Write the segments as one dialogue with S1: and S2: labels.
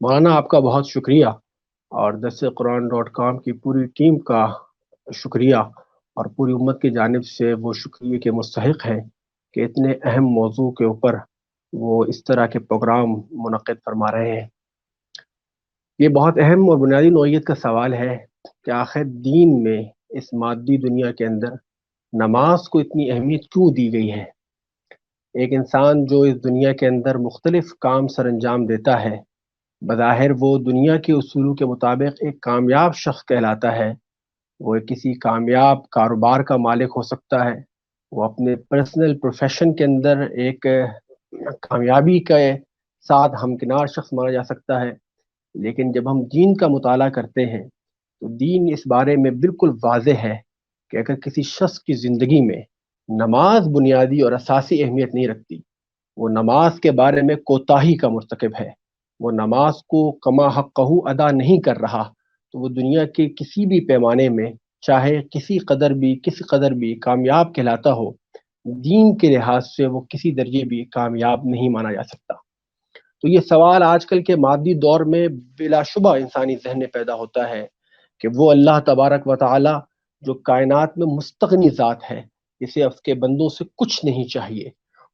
S1: مولانا آپ کا بہت شکریہ، اور درس قرآن.com کی پوری ٹیم کا شکریہ، اور پوری امت کی جانب سے وہ شکریہ کے مستحق ہیں کہ اتنے اہم موضوع کے اوپر وہ اس طرح کے پروگرام منعقد فرما رہے ہیں۔ یہ بہت اہم اور بنیادی نوعیت کا سوال ہے کہ آخر دین میں اس مادی دنیا کے اندر نماز کو اتنی اہمیت کیوں دی گئی ہے۔ ایک انسان جو اس دنیا کے اندر مختلف کام سر انجام دیتا ہے، بظاہر وہ دنیا کے اصولوں کے مطابق ایک کامیاب شخص کہلاتا ہے، وہ کسی کامیاب کاروبار کا مالک ہو سکتا ہے، وہ اپنے پرسنل پروفیشن کے اندر ایک کامیابی کے ساتھ ہمکنار شخص مانا جا سکتا ہے۔ لیکن جب ہم دین کا مطالعہ کرتے ہیں تو دین اس بارے میں بالکل واضح ہے کہ اگر کسی شخص کی زندگی میں نماز بنیادی اور اساسی اہمیت نہیں رکھتی، وہ نماز کے بارے میں کوتاہی کا مرتکب ہے، وہ نماز کو کما حقہ ادا نہیں کر رہا، تو وہ دنیا کے کسی بھی پیمانے میں چاہے کسی قدر بھی کامیاب کہلاتا ہو، دین کے لحاظ سے وہ کسی درجے بھی کامیاب نہیں مانا جا سکتا۔ تو یہ سوال آج کل کے مادی دور میں بلا شبہ انسانی ذہن میں پیدا ہوتا ہے کہ وہ اللہ تبارک و تعالی جو کائنات میں مستغنی ذات ہے، اسے اس کے بندوں سے کچھ نہیں چاہیے،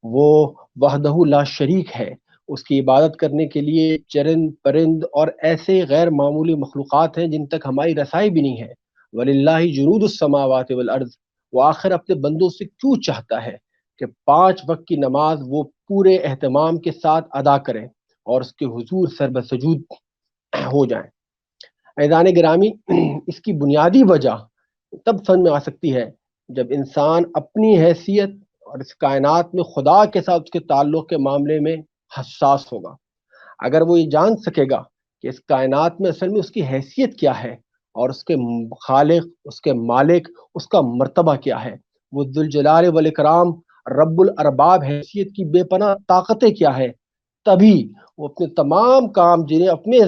S1: وہ وحدہ لا شریک ہے، اس کی عبادت کرنے کے لیے چرند پرند اور ایسے غیر معمولی مخلوقات ہیں جن تک ہماری رسائی بھی نہیں ہے۔ وَلِلَّهِ جُنُودُ السَّمَاوَاتِ وَالْأَرْضِ، وہ آخر اپنے بندوں سے کیوں چاہتا ہے کہ 5 وقت کی نماز وہ پورے اہتمام کے ساتھ ادا کریں اور اس کے حضور سربسجود ہو جائیں۔ عزیزان گرامی، اس کی بنیادی وجہ تب سمجھ میں آ سکتی ہے جب انسان اپنی حیثیت اور اس کائنات میں خدا کے ساتھ اس کے تعلق کے معاملے میں حساس ہوگا۔ اگر وہ یہ جان سکے گا کہ اس کائنات میں اصل میں اس کی حیثیت کیا ہے، اور اس کے خالق، اس کے مالک، اس کا مرتبہ کیا ہے، وہ ذوالجلال والاکرام رب الارباب حیثیت کی بے پناہ طاقتیں کیا ہے، تبھی وہ اپنے تمام کام جنہیں اپنے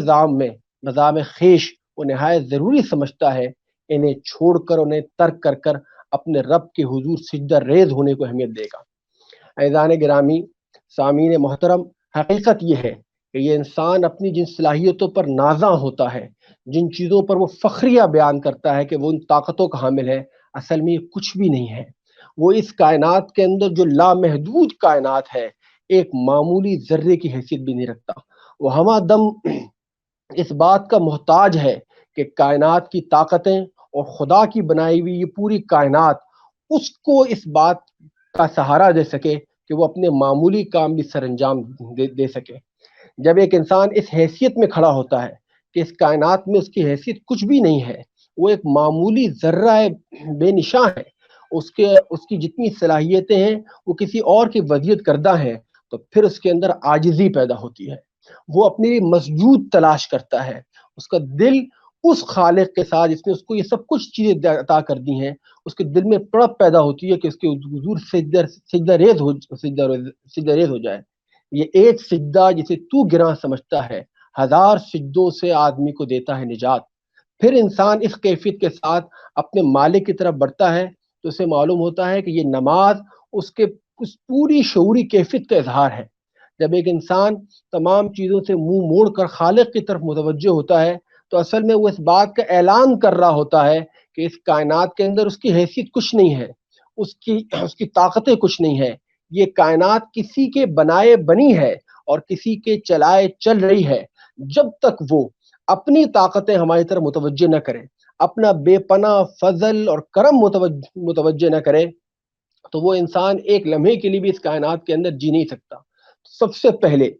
S1: نظام خیش وہ نہایت ضروری سمجھتا ہے، انہیں چھوڑ کر، انہیں ترک کر کر اپنے رب کے حضور سجدہ ریز ہونے کو اہمیت دے گا۔ عزیزان گرامی، سامعین محترم، حقیقت یہ ہے کہ یہ انسان اپنی جن صلاحیتوں پر نازاں ہوتا ہے، جن چیزوں پر وہ فخریہ بیان کرتا ہے کہ وہ ان طاقتوں کا حامل ہے، اصل میں یہ کچھ بھی نہیں ہے۔ وہ اس کائنات کے اندر جو لامحدود کائنات ہے، ایک معمولی ذرے کی حیثیت بھی نہیں رکھتا۔ وہ ہمہ دم اس بات کا محتاج ہے کہ کائنات کی طاقتیں اور خدا کی بنائی ہوئی یہ پوری کائنات اس کو اس بات کا سہارا دے سکے کہ وہ اپنے معمولی کام بھی سر انجام دے سکے۔ جب ایک انسان اس حیثیت میں کھڑا ہوتا ہے کہ اس کائنات میں اس کی حیثیت کچھ بھی نہیں ہے، وہ ایک معمولی ذرہ بے نشاں ہے، اس کی جتنی صلاحیتیں ہیں وہ کسی اور کی وضعیت کردہ ہیں، تو پھر اس کے اندر عاجزی پیدا ہوتی ہے۔ وہ اپنے لیے مسجود تلاش کرتا ہے، اس کا دل اس خالق کے ساتھ جس نے اس کو یہ سب کچھ چیزیں عطا کر دی ہیں، اس کے دل میں تڑپ پیدا ہوتی ہے کہ اس کے حضور سجدہ ریز ہو جائے۔ یہ ایک سجدہ جسے تو گراں سمجھتا ہے، 1000 سجدوں سے آدمی کو دیتا ہے نجات۔ پھر انسان اس کیفیت کے ساتھ اپنے مالک کی طرف بڑھتا ہے تو اسے معلوم ہوتا ہے کہ یہ نماز اس پوری شعوری کیفیت کا اظہار ہے۔ جب ایک انسان تمام چیزوں سے منہ موڑ کر خالق کی طرف متوجہ ہوتا ہے تو اصل میں وہ اس بات کا اعلان کر رہا ہوتا ہے کہ اس کائنات کے اندر اس کی حیثیت کچھ نہیں ہے، اس کی طاقتیں کچھ نہیں ہے، یہ کائنات کسی کے بنائے بنی ہے اور کسی کے چلائے چل رہی ہے۔ جب تک وہ اپنی طاقتیں ہماری طرف متوجہ نہ کرے، اپنا بے پناہ فضل اور کرم متوجہ نہ کرے، تو وہ انسان ایک لمحے کے لیے بھی اس کائنات کے اندر جی نہیں سکتا۔ سب سے پہلے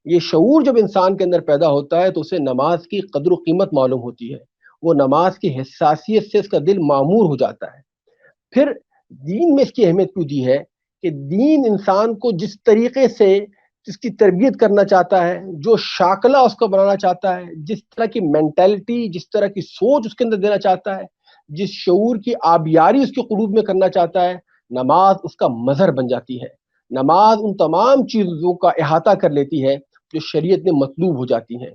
S1: یہ شعور جب انسان کے اندر پیدا ہوتا ہے تو اسے نماز کی قدر و قیمت معلوم ہوتی ہے، وہ نماز کی حساسیت سے اس کا دل معمور ہو جاتا ہے۔ پھر دین میں اس کی اہمیت کیوں دی ہے کہ دین انسان کو جس طریقے سے جس کی تربیت کرنا چاہتا ہے، جو شاکلہ اس کو بنانا چاہتا ہے، جس طرح کی مینٹلٹی، جس طرح کی سوچ اس کے اندر دینا چاہتا ہے، جس شعور کی آبیاری اس کے قلوب میں کرنا چاہتا ہے، نماز اس کا مظہر بن جاتی ہے۔ نماز ان تمام چیزوں کا احاطہ کر لیتی ہے جو شریعت میں مطلوب ہو جاتی ہیں۔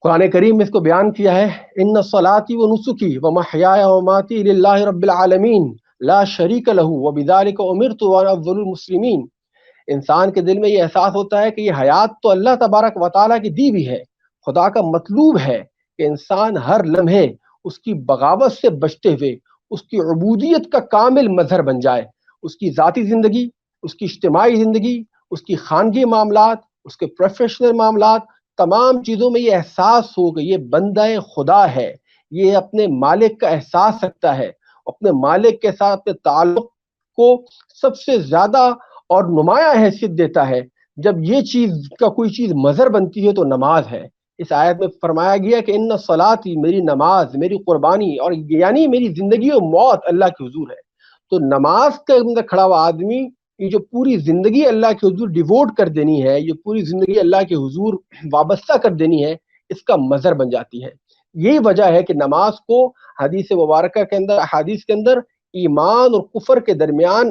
S1: قرآن کریم میں اس کو بیان کیا ہے، ان صلاتی و نسکی و محیای و مماتی للہ رب العالمین لا شریک لہ وبذلک امرت وانا اول المسلمین۔ انسان کے دل میں یہ احساس ہوتا ہے کہ یہ حیات تو اللہ تبارک و تعالیٰ کی دی بھی ہے، خدا کا مطلوب ہے کہ انسان ہر لمحے اس کی بغاوت سے بچتے ہوئے اس کی عبودیت کا کامل مظہر بن جائے. اس کی ذاتی زندگی، اس کی اجتماعی زندگی، اس کی خانگی معاملات، اس کے پروفیشنل معاملات، تمام چیزوں میں یہ احساس ہو کہ یہ بندہ خدا ہے، یہ اپنے مالک کا احساس رکھتا ہے، اپنے مالک کے ساتھ اپنے تعلق کو سب سے زیادہ اور نمایاں حیثیت دیتا ہے. جب یہ چیز کا کوئی چیز مظہر بنتی ہے تو نماز ہے. اس آیت میں فرمایا گیا کہ ان صلاتی، میری نماز، میری قربانی، اور یعنی میری زندگی و موت اللہ کے حضور ہے. تو نماز کے اندر کھڑا ہوا آدمی یہ جو پوری زندگی اللہ کے حضور ڈیووٹ کر دینی ہے، یہ پوری زندگی اللہ کے حضور وابستہ کر دینی ہے، اس کا مظہر بن جاتی ہے. یہی وجہ ہے کہ نماز کو حدیث مبارکہ کے اندر، احادیث کے اندر ایمان اور کفر کے درمیان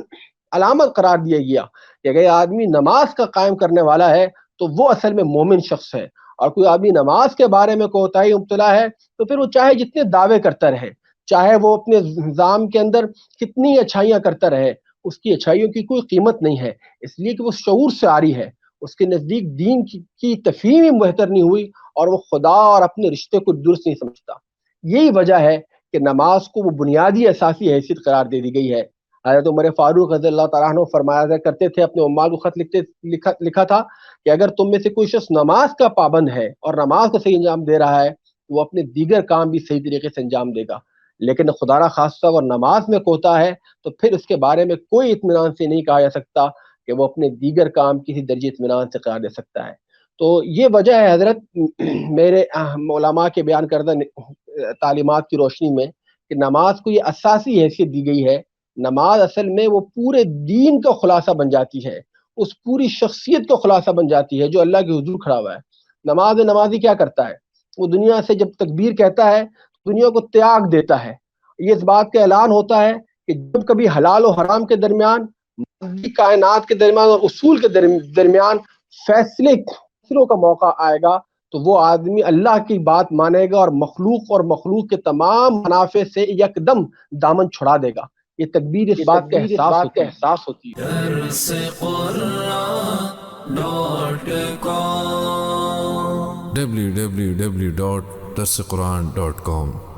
S1: علامت قرار دیا گیا کہ اگر آدمی نماز کا قائم کرنے والا ہے تو وہ اصل میں مومن شخص ہے. اور کوئی آدمی نماز کے بارے میں کوتاہی مبتلا ہے تو پھر وہ چاہے جتنے دعوے کرتا رہے، چاہے وہ اپنے نظام کے اندر کتنی اچھائیاں کرتا رہے، اس کی اچھائیوں کی کوئی قیمت نہیں ہے، اس لیے کہ وہ شعور سے عاری ہے. اس کے نزدیک دین کی تفہیم ہی بہتر نہیں ہوئی اور وہ خدا اور اپنے رشتے کو درست نہیں سمجھتا. یہی وجہ ہے کہ نماز کو وہ بنیادی اساسی حیثیت قرار دے دی گئی ہے. حضرت عمر فاروق رضی اللہ تعالیٰ عنہ فرمایا کرتے تھے، اپنے عمال کو خط لکھا تھا کہ اگر تم میں سے کوئی شخص نماز کا پابند ہے اور نماز کو صحیح انجام دے رہا ہے تو وہ اپنے دیگر کام بھی صحیح طریقے سے انجام دے گا، لیکن خدا را خاصہ اگر نماز میں کوتا ہے تو پھر اس کے بارے میں کوئی اطمینان سے نہیں کہا جا سکتا کہ وہ اپنے دیگر کام کسی درجے اطمینان سے قرار دے سکتا ہے. تو یہ وجہ ہے حضرت میرے علماء کے بیان کردہ تعلیمات کی روشنی میں کہ نماز کو یہ اساسی حیثیت دی گئی ہے. نماز اصل میں وہ پورے دین کا خلاصہ بن جاتی ہے، اس پوری شخصیت کا خلاصہ بن جاتی ہے جو اللہ کے حضور کھڑا ہوا ہے. نمازی کیا کرتا ہے؟ وہ دنیا سے جب تکبیر کہتا ہے دنیا کو تیاگ دیتا ہے. یہ اس بات کا اعلان ہوتا ہے کہ جب کبھی حلال و حرام کے درمیان، مادی کائنات کے درمیان اور اصول کے درمیان فیصلوں کا موقع آئے گا تو وہ آدمی اللہ کی بات مانے گا اور مخلوق کے تمام منافع سے یکدم دامن چھڑا دے گا. یہ تکبیر اس بات کا احساس ہوتی ہے.
S2: www.darsequran.com